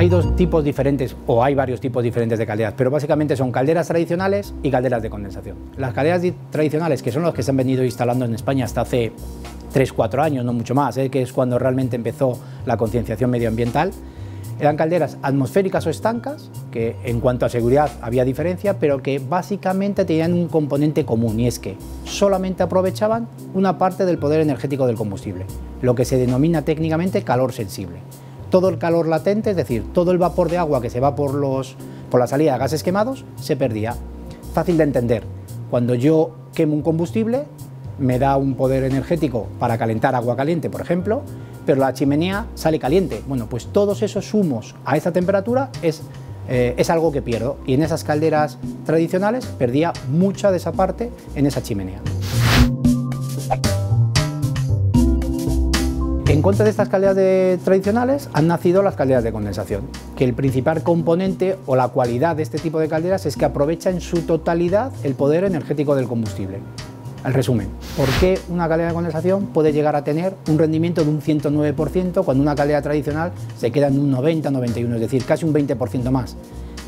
Hay dos tipos diferentes, o hay varios tipos diferentes de calderas, pero básicamente son calderas tradicionales y calderas de condensación. Las calderas tradicionales, que son las que se han venido instalando en España hasta hace 3-4 años, no mucho más, que es cuando realmente empezó la concienciación medioambiental, eran calderas atmosféricas o estancas, que en cuanto a seguridad había diferencia, pero que básicamente tenían un componente común, y es que solamente aprovechaban una parte del poder energético del combustible, lo que se denomina técnicamente calor sensible. Todo el calor latente, es decir, todo el vapor de agua que se va por la salida de gases quemados, se perdía. Fácil de entender, cuando yo quemo un combustible, me da un poder energético para calentar agua caliente, por ejemplo, pero la chimenea sale caliente. Bueno, pues todos esos humos a esa temperatura es algo que pierdo, y en esas calderas tradicionales perdía mucha de esa parte en esa chimenea. En contra de estas calderas tradicionales han nacido las calderas de condensación, que el principal componente o la cualidad de este tipo de calderas es que aprovecha en su totalidad el poder energético del combustible. Al resumen, ¿por qué una caldera de condensación puede llegar a tener un rendimiento de un 109% cuando una caldera tradicional se queda en un 90-91%, es decir, casi un 20% más?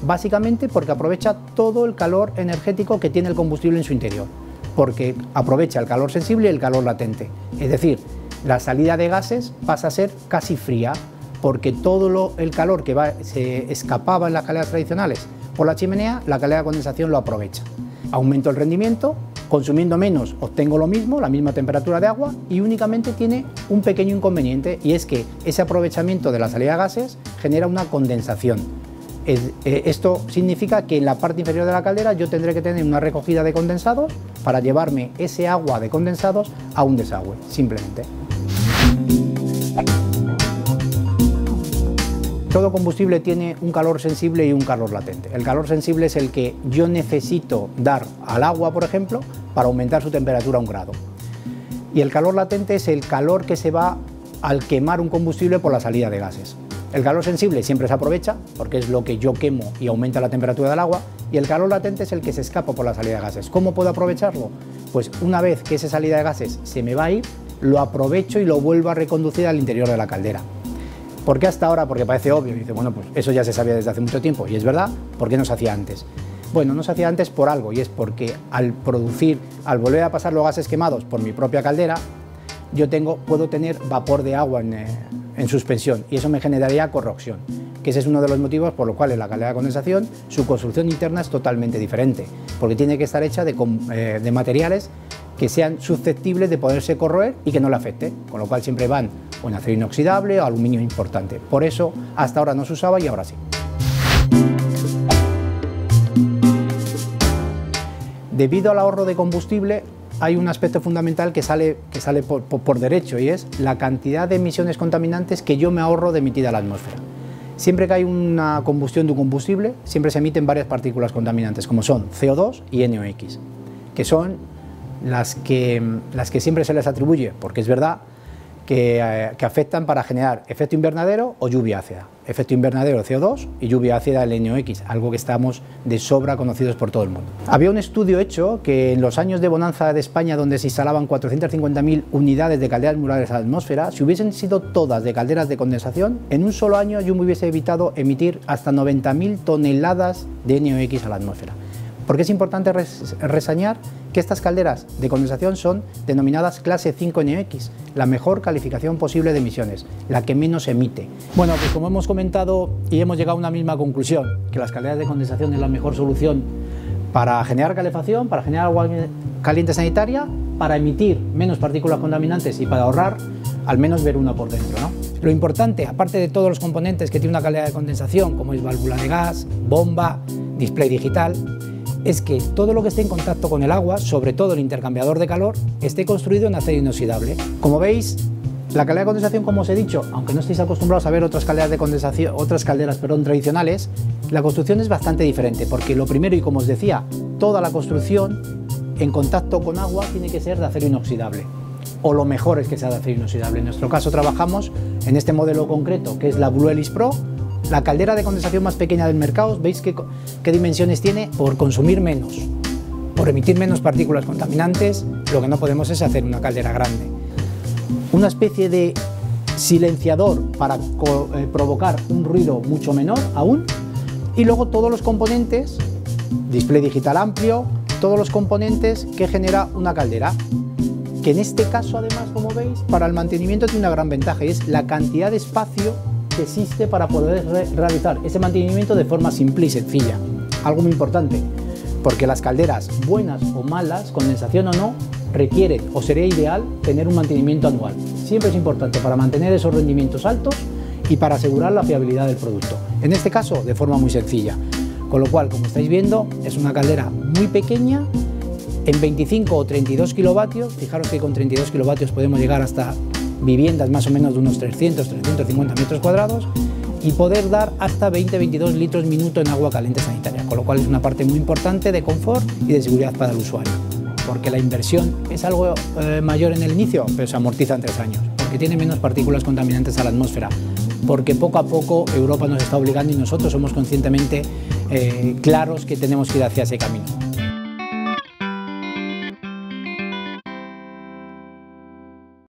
Básicamente porque aprovecha todo el calor energético que tiene el combustible en su interior, porque aprovecha el calor sensible y el calor latente, es decir, la salida de gases pasa a ser casi fría, porque todo el calor que se escapaba en las calderas tradicionales por la chimenea, la caldera de condensación lo aprovecha. Aumento el rendimiento, consumiendo menos obtengo lo mismo, la misma temperatura de agua, y únicamente tiene un pequeño inconveniente, y es que ese aprovechamiento de la salida de gases genera una condensación. Esto significa que en la parte inferior de la caldera yo tendré que tener una recogida de condensados para llevarme ese agua de condensados a un desagüe, simplemente. Todo combustible tiene un calor sensible y un calor latente. El calor sensible es el que yo necesito dar al agua, por ejemplo, para aumentar su temperatura a 1 grado. Y el calor latente es el calor que se va al quemar un combustible por la salida de gases. El calor sensible siempre se aprovecha, porque es lo que yo quemo y aumenta la temperatura del agua, y el calor latente es el que se escapa por la salida de gases. ¿Cómo puedo aprovecharlo? Pues una vez que esa salida de gases se me va a ir, lo aprovecho y lo vuelvo a reconducir al interior de la caldera. ¿Por qué hasta ahora? Porque parece obvio, y dice, bueno, pues eso ya se sabía desde hace mucho tiempo, y es verdad. ¿Por qué no se hacía antes? Bueno, no se hacía antes por algo, y es porque al volver a pasar los gases quemados por mi propia caldera, yo puedo tener vapor de agua en suspensión, y eso me generaría corrosión, que ese es uno de los motivos por los cuales la caldera de condensación, su construcción interna es totalmente diferente, porque tiene que estar hecha de materiales que sean susceptibles de poderse corroer y que no le afecte, con lo cual siempre van o en acero inoxidable o aluminio importante. Por eso hasta ahora no se usaba y ahora sí. Debido al ahorro de combustible, hay un aspecto fundamental que sale por derecho, y es la cantidad de emisiones contaminantes que yo me ahorro de emitir a la atmósfera. Siempre que hay una combustión de un combustible, siempre se emiten varias partículas contaminantes, como son CO2 y NOx, que son las que siempre se les atribuye, porque es verdad, que afectan para generar efecto invernadero o lluvia ácida. Efecto invernadero CO2 y lluvia ácida el NOx, algo que estamos de sobra conocidos por todo el mundo. Había un estudio hecho que en los años de bonanza de España, donde se instalaban 450.000 unidades de calderas modulares a la atmósfera, si hubiesen sido todas de calderas de condensación, en un solo año yo me hubiese evitado emitir hasta 90.000 toneladas de NOx a la atmósfera. Porque es importante reseñar que estas calderas de condensación son denominadas clase 5 NOx, la mejor calificación posible de emisiones, la que menos emite. Bueno, pues como hemos comentado y hemos llegado a una misma conclusión, que las calderas de condensación es la mejor solución para generar calefacción, para generar agua caliente sanitaria, para emitir menos partículas contaminantes y para ahorrar, al menos ver una por dentro, ¿no? Lo importante, aparte de todos los componentes que tiene una caldera de condensación, como es válvula de gas, bomba, display digital, es que todo lo que esté en contacto con el agua, sobre todo el intercambiador de calor, esté construido en acero inoxidable. Como veis, la caldera de condensación, como os he dicho, aunque no estéis acostumbrados a ver otras calderas tradicionales, la construcción es bastante diferente, porque lo primero, y como os decía, toda la construcción en contacto con agua tiene que ser de acero inoxidable, o lo mejor es que sea de acero inoxidable. En nuestro caso trabajamos en este modelo concreto, que es la Bluelis Pro, la caldera de condensación más pequeña del mercado. ¿Veis qué dimensiones tiene? Por consumir menos, por emitir menos partículas contaminantes, lo que no podemos es hacer una caldera grande. Una especie de silenciador para provocar un ruido mucho menor aún, y luego todos los componentes, display digital amplio, todos los componentes que genera una caldera, que en este caso además, como veis, para el mantenimiento tiene una gran ventaja, y es la cantidad de espacio que existe para poder realizar ese mantenimiento de forma simple y sencilla. Algo muy importante, porque las calderas, buenas o malas, condensación o no, requieren, o sería ideal, tener un mantenimiento anual. Siempre es importante para mantener esos rendimientos altos y para asegurar la fiabilidad del producto. En este caso, de forma muy sencilla. Con lo cual, como estáis viendo, es una caldera muy pequeña, en 25 o 32 kilovatios. Fijaros que con 32 kilovatios podemos llegar hasta viviendas más o menos de unos 300-350 metros cuadrados y poder dar hasta 20-22 litros minuto en agua caliente sanitaria, con lo cual es una parte muy importante de confort y de seguridad para el usuario, porque la inversión es algo mayor en el inicio, pero se amortiza en 3 años, porque tiene menos partículas contaminantes a la atmósfera, porque poco a poco Europa nos está obligando y nosotros somos conscientemente claros que tenemos que ir hacia ese camino.